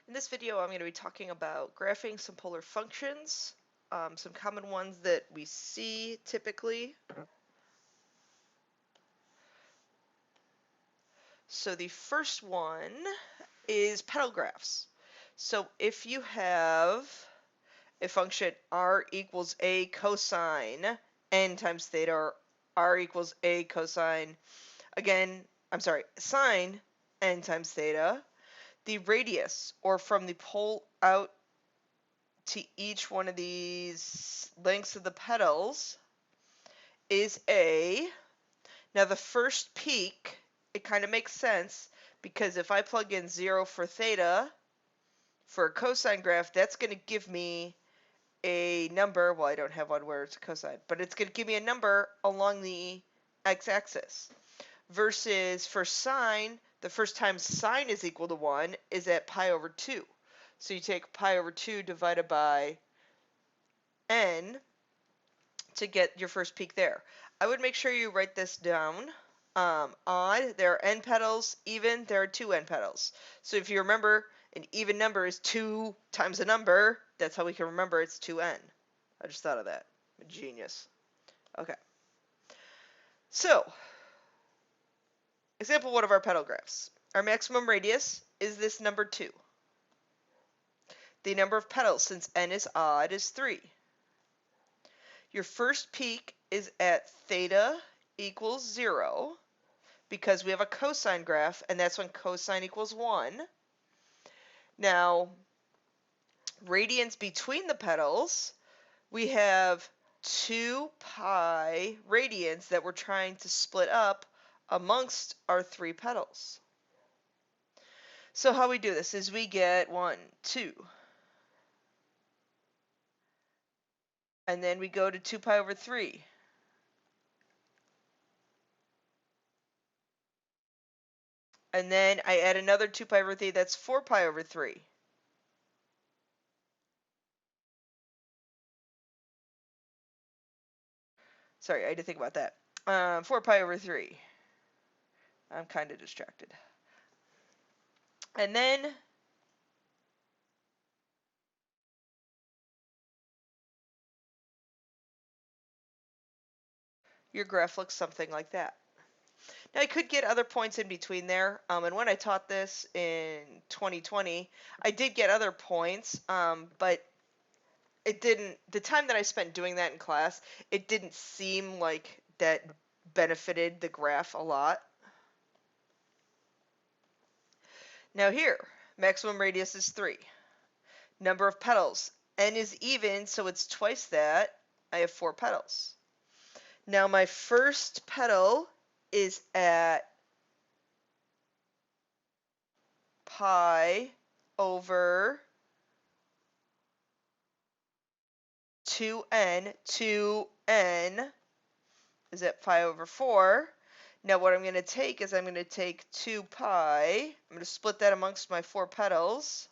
In this video, I'm going to be talking about graphing some polar functions, some common ones that we see typically. So the first one is petal graphs. So if you have a function r equals a cosine n times theta, or r equals a cosine, sine n times theta, the radius, or from the pole out to each one of these lengths of the petals, is A. Now the first peak, it kind of makes sense because if I plug in 0 for theta for a cosine graph, that's going to give me a number. Well, I don't have one where it's a cosine, but it's going to give me a number along the x-axis. Versus for sine, the first time sine is equal to 1 is at pi over 2. So you take pi over 2 divided by n to get your first peak there. I would make sure you write this down. Odd, there are n petals. Even, there are 2 n petals. So if you remember, an even number is 2 times a number. That's how we can remember it's 2n. I just thought of that. I'm a genius. Okay. So, example 1 of our petal graphs. Our maximum radius is this number 2. The number of petals, since n is odd, is 3. Your first peak is at theta equals 0 because we have a cosine graph, and that's when cosine equals 1. Now, radians between the petals, we have 2 pi radians that we're trying to split up amongst our 3 petals. So how we do this is we get 1, 2. And then we go to 2 pi over 3. And then I add another 2 pi over 3, that's 4 pi over 3. Sorry, I had to think about that. 4 pi over 3. I'm kind of distracted. And then your graph looks something like that. Now I could get other points in between there, and when I taught this in 2020, I did get other points, but it didn't, the time that I spent doing that in class, it didn't seem like that benefited the graph a lot. Now here, maximum radius is 3. Number of petals, n is even, so it's twice that. I have 4 petals. Now my first petal is at pi over 2n. 2n is at pi over 4. Now what I'm going to take is I'm going to take 2 pi. I'm going to split that amongst my 4 petals.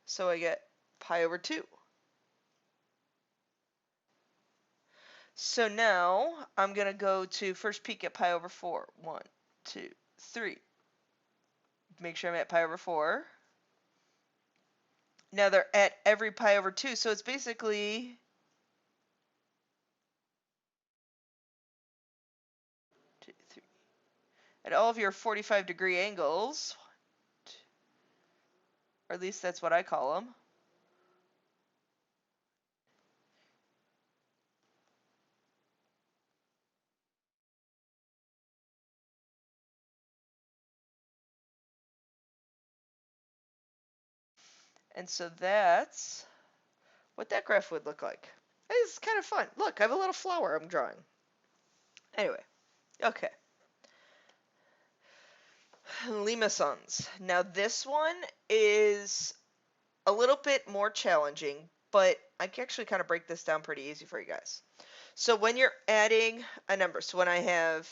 So I get pi over 2. So now I'm going to go to first peak at pi over 4. 1, 2, 3. Make sure I'm at pi over 4. Now they're at every pi over 2, so it's basically 2, 3. At all of your 45-degree angles, 1, 2, or at least that's what I call them. And so that's what that graph would look like. It's kind of fun. Look, I have a little flower I'm drawing. Anyway, okay. Lima Suns. Now this one is a little bit more challenging, but I can actually kind of break this down pretty easy for you guys. So when you're adding a number, so when I have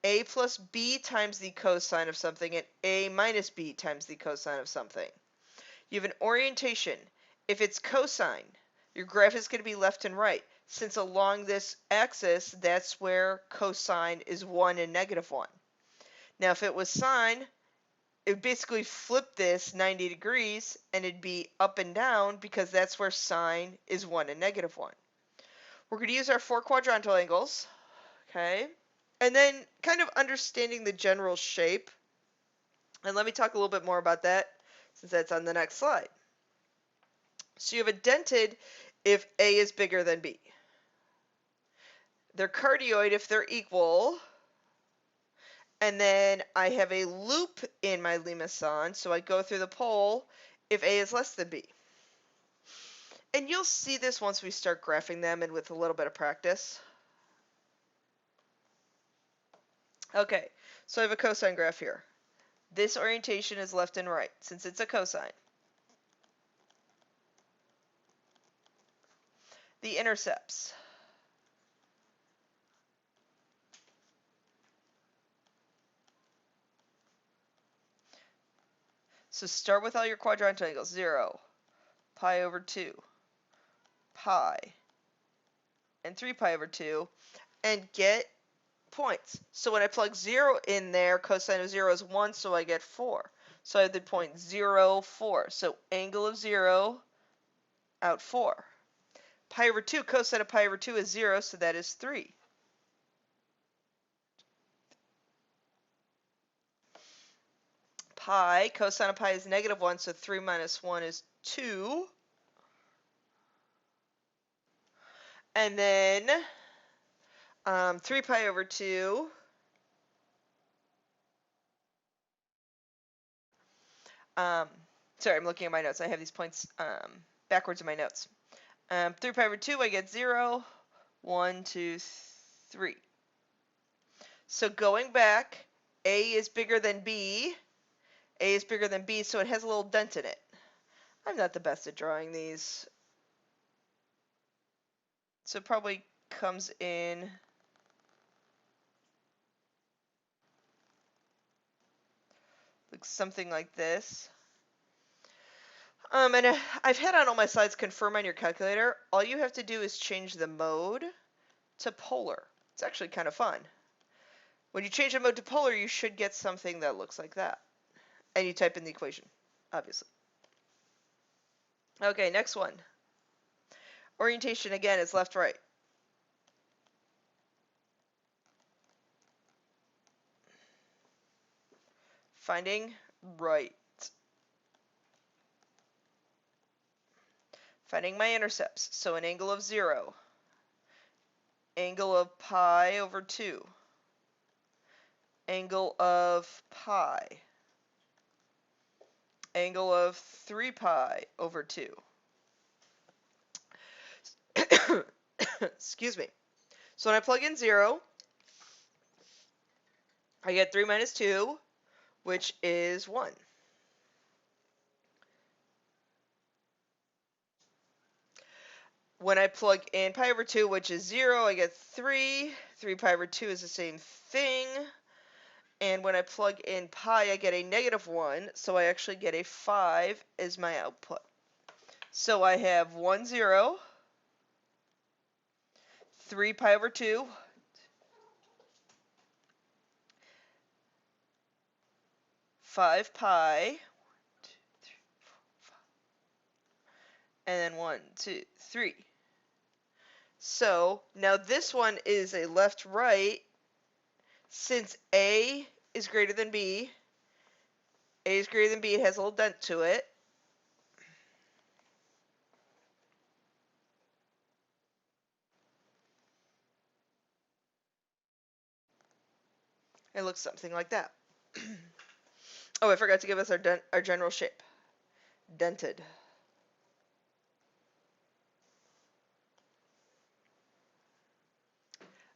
a plus b times the cosine of something and a minus b times the cosine of something, you have an orientation. If it's cosine, your graph is going to be left and right. Since along this axis, that's where cosine is 1 and negative 1. Now, if it was sine, it would basically flip this 90 degrees, and it'd be up and down because that's where sine is 1 and -1. We're going to use our 4 quadrantal angles, okay? And then kind of understanding the general shape. And let me talk a little bit more about that since that's on the next slide. So you have a dented if A is bigger than B. They're cardioid if they're equal. And then I have a loop in my Lima Suns, so I go through the pole if A is less than B. And you'll see this once we start graphing them and with a little bit of practice. Okay, so I have a cosine graph here. This orientation is left and right, since it's a cosine. The intercepts. So start with all your quadrantal angles. 0, pi over 2, pi, and 3 pi over 2, and get points. So when I plug 0 in there, cosine of 0 is 1, so I get 4. So I have the point 0, 4. So angle of 0 out 4. Pi over 2, cosine of pi over 2 is 0, so that is 3. Pi, cosine of pi is -1, so 3 minus 1 is 2. And then 3 pi over 2. Sorry, I'm looking at my notes. I have these points backwards in my notes. 3 pi over 2, I get 0, 1, 2, 3. So going back, A is bigger than B. A is bigger than B, so it has a little dent in it. I'm not the best at drawing these. So it probably comes in looks something like this. And I've had on all my slides confirm on your calculator. All you have to do is change the mode to polar. It's actually kind of fun. When you change the mode to polar, you should get something that looks like that. And you type in the equation, obviously. Okay, next one. Orientation, again, is left-right. Finding right. Finding my intercepts. So an angle of 0. Angle of pi over 2. Angle of pi. Angle of 3 pi over 2. Excuse me. So when I plug in 0, I get 3 minus 2, which is 1. When I plug in pi over 2, which is 0, I get 3. 3 pi over 2 is the same thing. And when I plug in pi, I get a -1, so I actually get a 5 as my output. So I have 1, 0, 3 pi over 2, 5 pi, and then 1, 2, 3. So now this one is a left-right. Since A is greater than B, A is greater than B, it has a little dent to it. It looks something like that. Oh, I forgot to give us our general shape. Dented.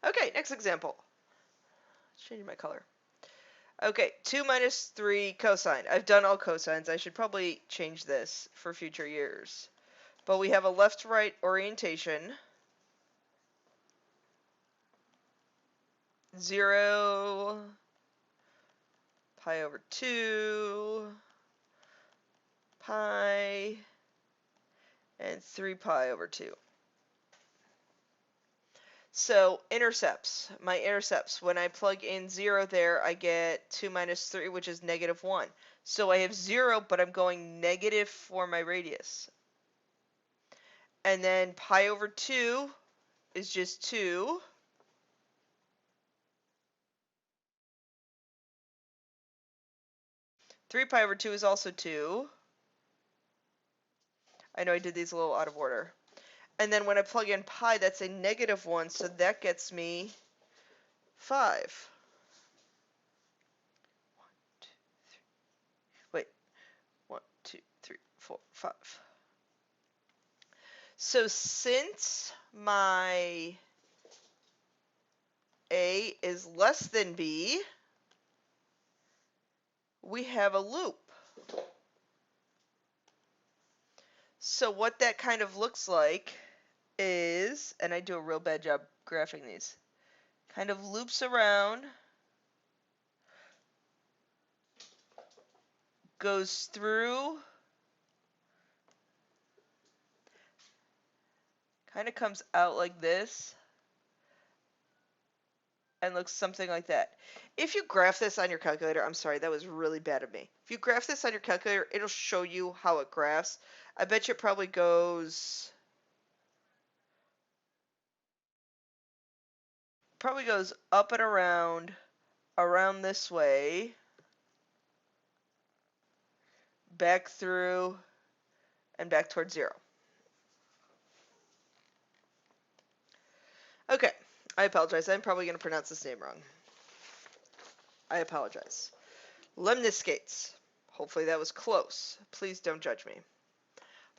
Okay, next example. Changing my color. Okay, 2 minus 3 cosine. I've done all cosines. I should probably change this for future years. But we have a left-right orientation. 0, pi over 2, pi, and 3 pi over 2. So intercepts, my intercepts, when I plug in 0 there, I get 2 minus 3, which is negative 1. So I have 0, but I'm going negative for my radius. And then pi over 2 is just 2. Three pi over 2 is also 2. I know I did these a little out of order. And then when I plug in pi, that's a negative 1, so that gets me 5. Wait, 1, 2, 3, 4, 5. So since my A is less than B, we have a loop. So what that kind of looks like is, and I do a real bad job graphing these, kind of loops around, goes through, kind of comes out like this, and looks something like that. If you graph this on your calculator, I'm sorry, that was really bad of me. If you graph this on your calculator, it'll show you how it graphs. I bet you it probably goes up and around this way, back through, and back towards 0. Okay, I apologize. I'm probably going to pronounce this name wrong. I apologize. Lemniscates. Hopefully that was close. Please don't judge me.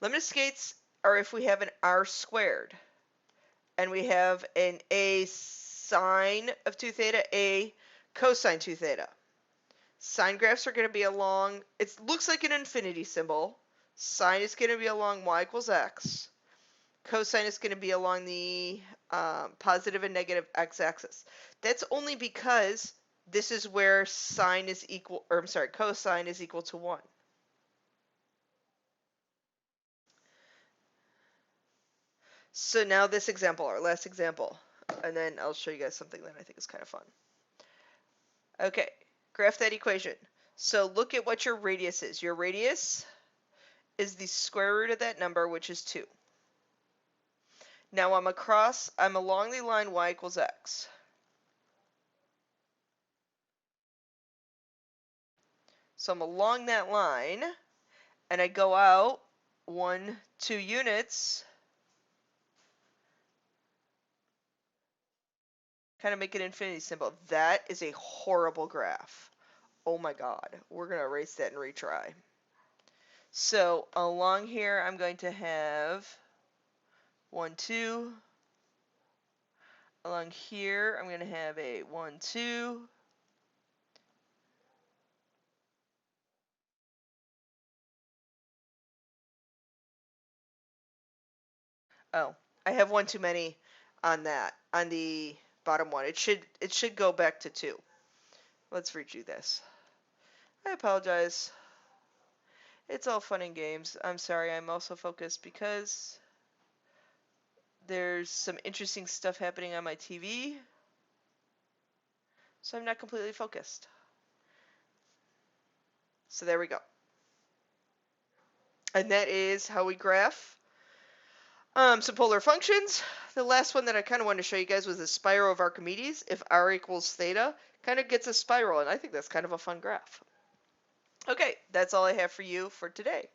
Lemniscates are if we have an r squared and we have an a sine of 2 theta, a cosine 2 theta. Sine graphs are going to be along, it looks like an infinity symbol. Sine is going to be along y equals x. Cosine is going to be along the positive and negative x-axis. That's only because this is where sine is equal, or I'm sorry, cosine is equal to 1. So now this example, our last example, and then I'll show you guys something that I think is kind of fun. Okay, graph that equation. So look at what your radius is. Your radius is the square root of that number, which is 2. Now I'm along the line y equals x. So I'm along that line, and I go out 1, 2 units, kind of make an infinity symbol. That is a horrible graph. Oh my god, we're going to erase that and retry. So along here, I'm going to have 1, 2. Along here, I'm going to have a 1, 2. Oh, I have one too many on that, on the bottom one. It should go back to 2. Let's redo this. I apologize. It's all fun and games. I'm sorry, I'm also focused because there's some interesting stuff happening on my TV, so I'm not completely focused. So there we go. And that is how we graph some polar functions. The last one that I kind of wanted to show you guys was the spiral of Archimedes. If r equals theta, kind of gets a spiral, and I think that's kind of a fun graph. Okay, that's all I have for you for today.